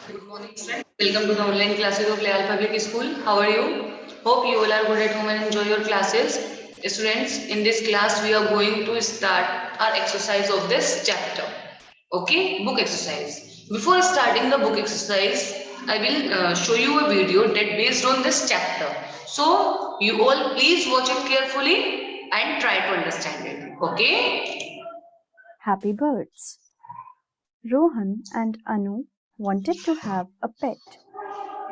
Good morning, friends. Welcome to the online classes of Leal Public School. How are you? Hope you all are good at home and enjoy your classes. Students, in this class, we are going to start our exercise of this chapter. Okay, book exercise. Before starting the book exercise, I will show you a video that based on this chapter. So, you all please watch it carefully and try to understand it. Okay? Happy birds. Rohan and Anu wanted to have a pet.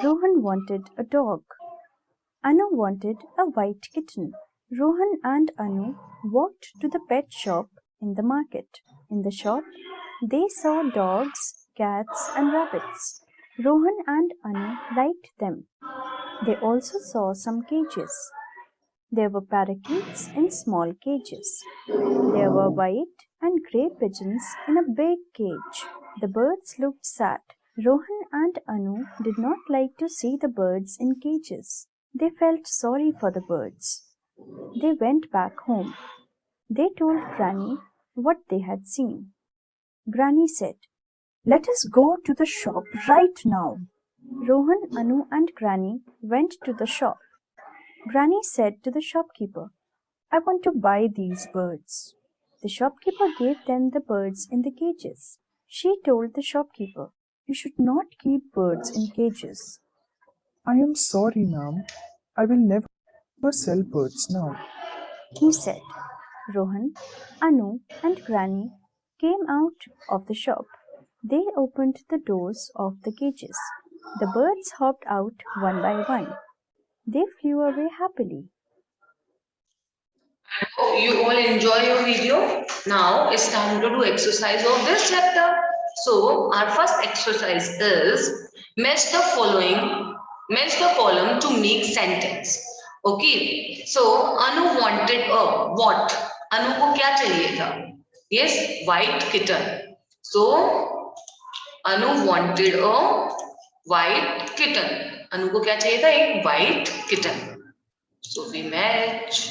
Rohan wanted a dog. Anu wanted a white kitten. Rohan and Anu walked to the pet shop in the market. In the shop, they saw dogs, cats, and rabbits. Rohan and Anu liked them. They also saw some cages. There were parakeets in small cages. There were white and grey pigeons in a big cage. The birds looked sad. Rohan and Anu did not like to see the birds in cages. They felt sorry for the birds. They went back home. They told Granny what they had seen. Granny said, "Let us go to the shop right now." Rohan, Anu, and Granny went to the shop. Granny said to the shopkeeper, "I want to buy these birds." The shopkeeper gave them the birds in the cages. She told the shopkeeper, "You should not keep birds in cages." I am sorry, ma'am. I will never sell birds now. He said. Rohan, Anu, and Granny came out of the shop. They opened the doors of the cages. The birds hopped out one by one. They flew away happily. Hope you all enjoy your video. Now it's time to do exercise of this chapter. So our first exercise is match the following, match the column to make sentence. Okay. So Anu wanted a what? Anu को क्या चाहिए था? Yes, white kitten. So Anu wanted a white kitten. Anu को क्या चाहिए था? एक white kitten. So we match.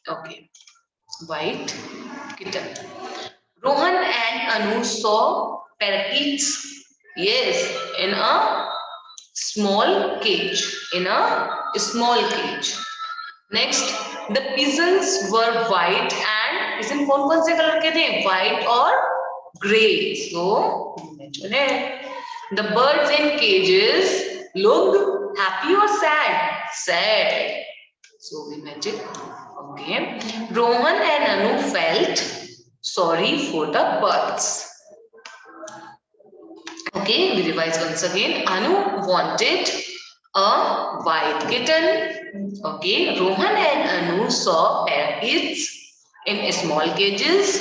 Okay, white kitten. Rohan and Anu saw parakeets. Yes, in a small cage. In a small cage. Next, the pigeons were white and pigeon कौन-कौन से colour के थे? White और grey. So, the birds in cages looked happy or sad? Sad. So we match it. Okay. Rohan and Anu felt sorry for the birds. Okay, we revise once again. Anu wanted a white kitten. Okay, Rohan and Anu saw parakeets in small cages.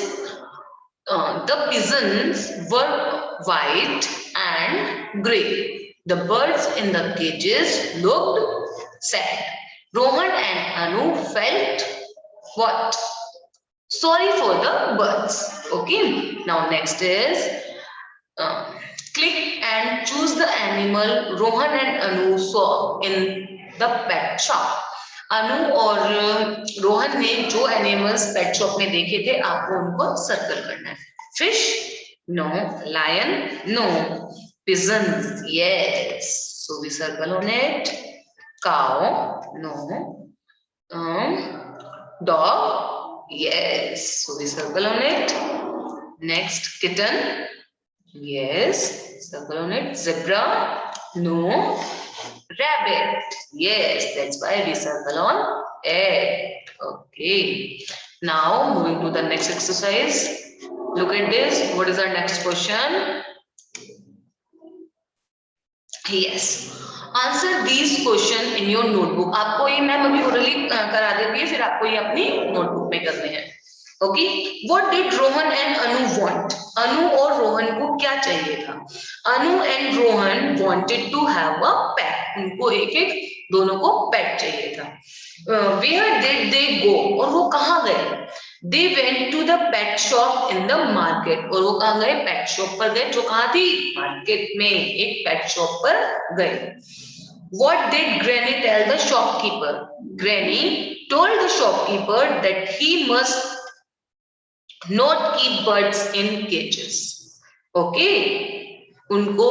The pigeons were white and grey. The birds in the cages looked sad. Rohan and Anu felt what? Sorry for the birds. Okay. Now next is click and choose the animal Rohan and Anu saw in the pet shop. अनु और रोहन ने जो animals pet shop में देखे थे आपको उनको circle करना है. Fish no, lion no, pigeon yes, so we circle on it. Cow no, dog yes, so we circle on it. Next kitten yes, circle on it. Zebra no. Rabbit yes, that's why we circle on it. Okay, now moving to the next exercise. Look at this. What is our next question? Yes, answer this question in your notebook. आपको ये ma'am अभी orally करा देती है, फिर आपको ये अपनी नोटबुक में करने हैं. Okay, what did Rohan and Anu want? Anu और रोहन को क्या चाहिए था? Anu and Rohan wanted to have a pet. उनको एक एक दोनों को पेट चाहिए था. Where did they go? और वो कहाँ गए? They went to the pet shop in the market. और वो कहाँ गए? पेट शॉप पर गए, जो कहाँ थी? मार्केट में. एक पेट शॉप पर गए. What did Granny tell the shopkeeper? Granny told the shopkeeper that he must not keep birds in cages. Okay. उनको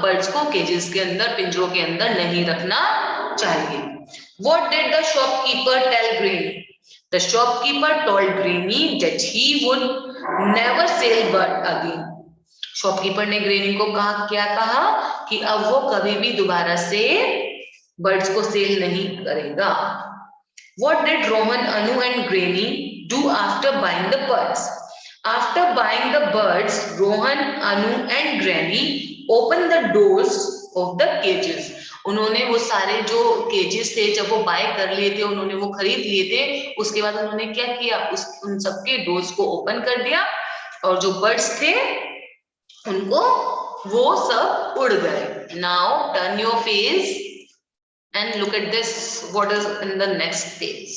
बर्ड्स को केजेस के अंदर, पिंजरों के अंदर नहीं रखना चाहिए. What did the shopkeeper tell Granny? The shopkeeper told Granny that he would never sell bird again. Shopkeeper ने ग्रेनी को क्या कहा कि अब वो कभी भी दोबारा से बर्ड्स को सेल नहीं करेगा. What did Rohan, Anu and Granny do after buying the birds? After buying the birds, Rohan, Anu and Granny opened the doors of the cages. उन्होंने वो सारे जो केजेस थे, जब वो बाय कर लिए थे, उन्होंने वो खरीद लिए थे, उसके बाद उन्होंने क्या किया, उन सबके डोर्स को ओपन कर दिया और जो बर्ड्स थे उनको वो सब उड़ गए. Now turn your face and look at this. What is in the next page?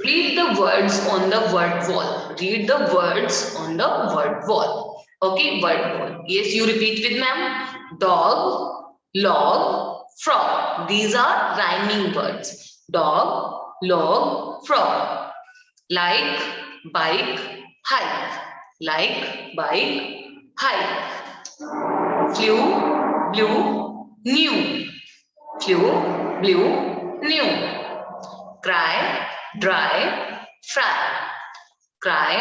Read the words on the word wall. Read the words on the word wall. Okay, word wall. Yes, you repeat with ma'am. Dog, log, frog. These are rhyming words. Dog, log, frog. Like, bike, hike. Like, bike, hike. Flew, blew, new. Flew, blew, new. Cry, dry, fry. Cry,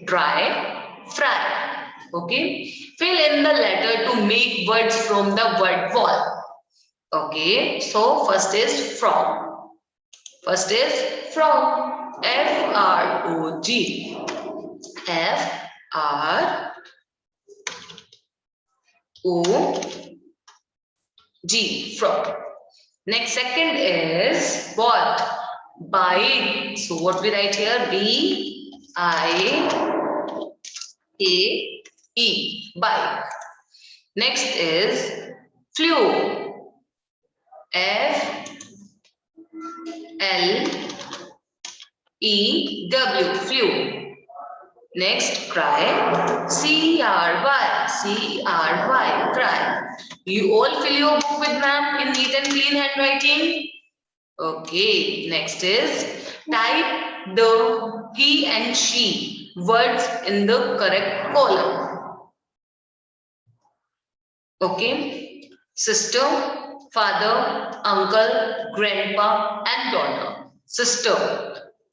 dry, fry. Okay. Fill in the letter to make words from the word wall. Okay. So first is frog. First is frog. F-R-O-G. F-R-O-G. Frog. Next, second is what? Bite. So what we write here? B-I-K-E. Bike. Next is flew. F-L-E-W. Flew. Next, cry. C-R-Y. C-R-Y. Cry. You all fill your book with ma'am in neat and clean handwriting. Okay. Next is type the he and she words in the correct column. Okay. Sister, father, uncle, grandpa, and daughter. Sister.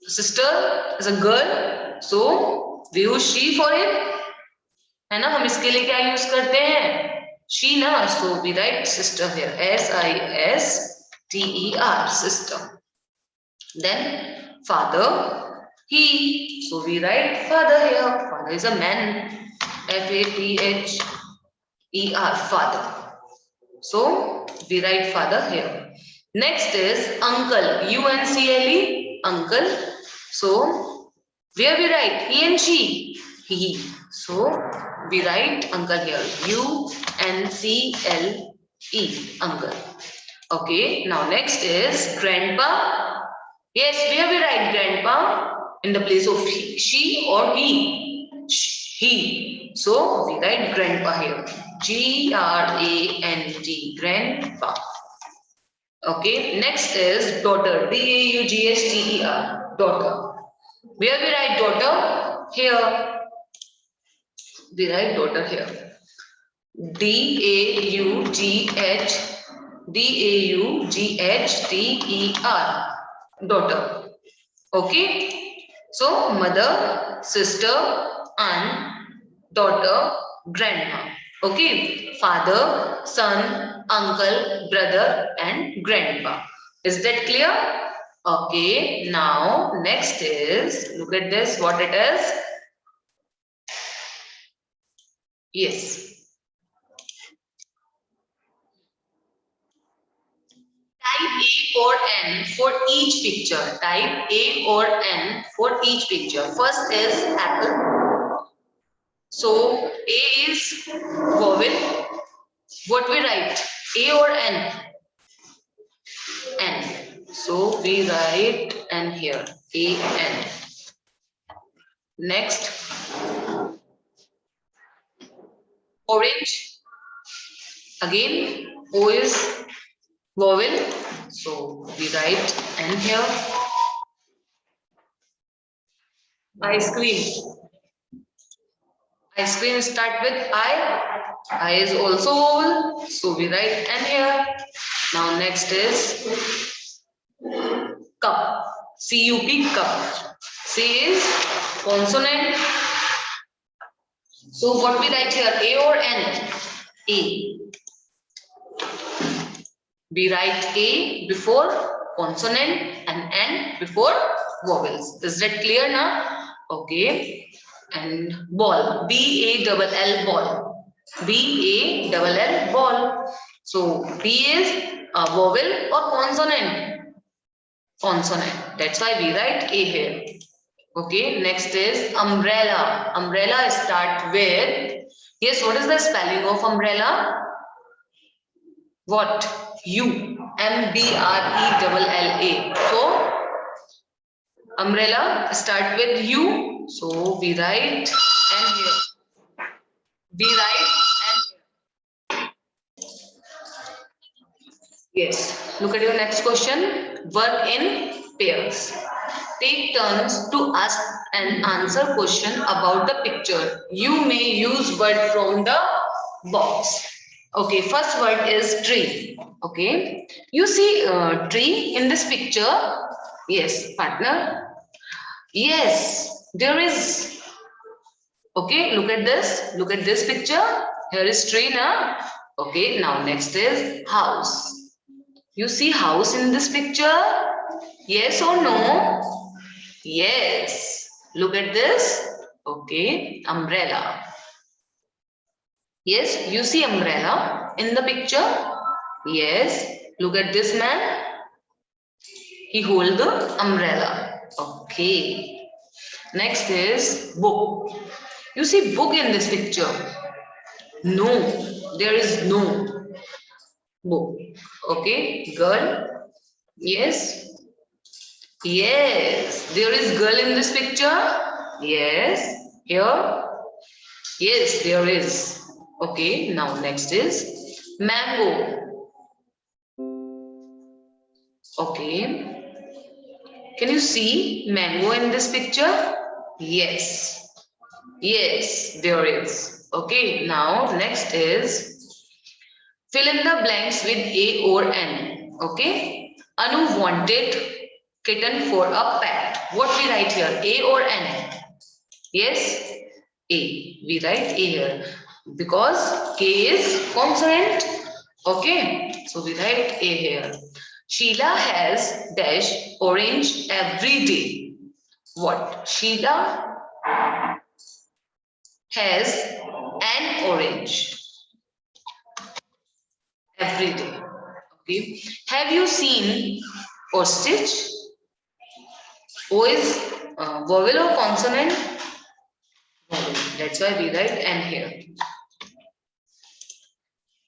Sister is a girl. So we use she for it. है ना, हम इसके लिए क्या use करते हैं? She ना. So we write sister here. S-I-S-T-E-R. Sister. Then father, he. So we write father here. Father is a man. F-A-T-H-E-R. Father. So we write father here. Next is uncle. U-N-C-L-E. Uncle. So where we write he and she? He. So we write uncle here. U-N-C-L-E. Uncle. Okay. Now next is grandpa. Yes, where we write grandpa? In the place of she or he? He. So we write grandpa here. G-R-A-N-D. Grandpa. Okay. Next is daughter. D-A-U-G-H-T-E-R. Daughter. Where we write daughter? Here. We write daughter here. D-A-U-G-H-T-E-R. Daughter. Okay. So mother, sister, aunt, daughter, grandma. Okay. Father, son, uncle, brother, and grandpa. Is that clear? Okay. Now next is, look at this, what it is. Yes. Type A or N for each picture. Type A or N for each picture. First is apple. So A is vowel. What we write? A or N? N. So we write N here. A N. Next. Orange. Again, O is vowel. So we write N here. Ice cream. Ice cream start with I. I is also vowel, so we write N here. Now next is cup. C-U-P, cup. C is consonant. So what we write here, A or N? A. We write A before consonant and N before vowels. Is that clear now? Okay. And ball. B-A-L-L, ball. B-A-L-L, ball. So B is a vowel or consonant? Consonant. That's why we write A here. Okay. Next is umbrella. Umbrella start with, yes, what is the spelling of umbrella? What? U. M-B-R-E-L-L-A. So, umbrella start with U. So, we write N here. We write N here. Yes. Look at your next question. Work in pairs. Take turns to ask and answer question about the picture. You may use word from the box. Okay, first word is tree. Okay, you see tree in this picture? Yes, partner. Yes, there is. Okay, look at this. Look at this picture. Here is tree now. Okay, now next is house. You see house in this picture? Yes or no? Yes. Look at this. Okay, umbrella. Yes, you see umbrella in the picture? Yes. Look at this man. He hold the umbrella. Okay. Next is book. You see book in this picture? No, there is no book. Okay, girl. Yes. Yes, there is girl in this picture. Yes, here. Yes, there is. Okay, now next is mango. Okay, can you see mango in this picture? Yes, yes, there is. Okay, now next is fill in the blanks with A or N. Okay, Anu wanted kitten for a pet. What we write here? A or N? Yes, A. We write A here because K is consonant. Okay, so we write A here. Sheila has dash orange every day. What? Sheila has an orange every day. Okay. Have you seen ostrich? O is vowel or consonant? Vowel. That's why we write N here.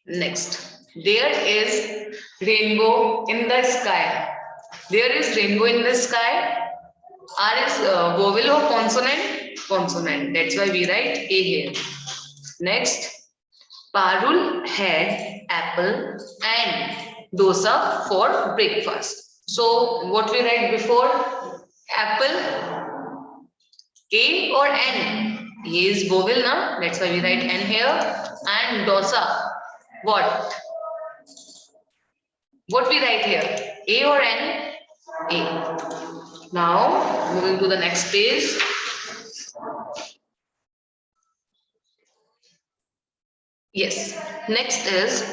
Next, there is rainbow in the sky. There is rainbow in the sky. R is vowel or consonant? Consonant. That's why we write A here. Next, Parul had apple and dosa for breakfast. So, what we write before? Apple, A or N? A is vowel, na? That's why we write N here. And dosa. What? What we write here? A or N? A. Now, moving to the next page. Yes. Next is,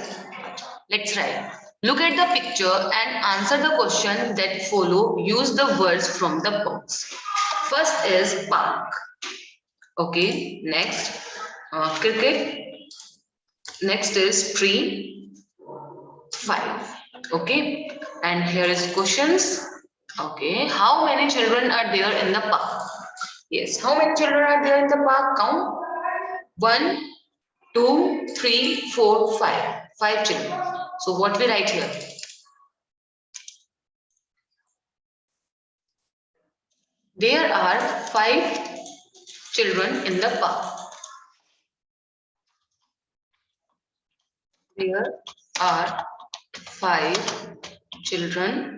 let's write. Look at the picture and answer the question that follow. Use the words from the box. First is park. Okay. Next, cricket. Next is tree. 5. Okay, and here is questions. Okay, how many children are there in the park? Yes, how many children are there in the park? Count. 1, 2, 3, 4, 5. 5 children. So what we write here? There are 5 children in the park. There are 5 children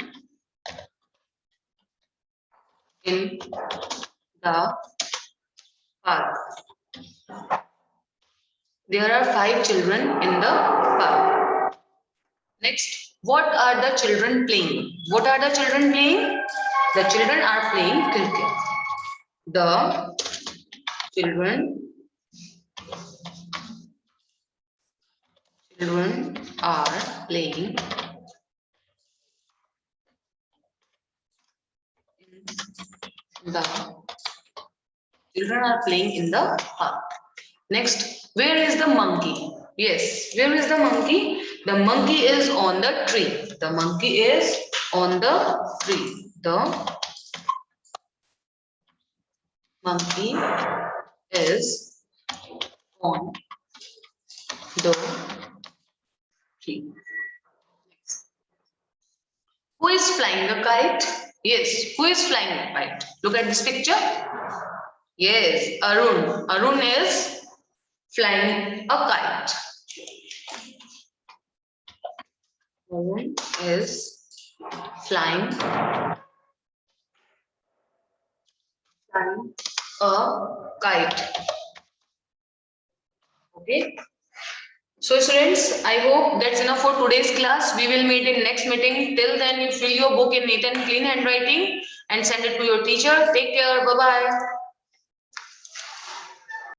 in the park. There are 5 children in the park. Next, what are the children playing? What are the children playing? The children are playing cricket. The children are playing in the park. Next, where is the monkey? Yes, where is the monkey? The monkey is on the tree. The monkey is on the tree. The monkey is on the tree. Who is flying the kite? Yes, who is flying the kite? Look at this picture. Yes, Arun. Arun is flying a kite. Arun is flying a kite. Okay. So students, I hope that's enough for today's class. We will meet in next meeting. Till then, you fill your book in neat and clean handwriting and send it to your teacher. Take care. Bye-bye.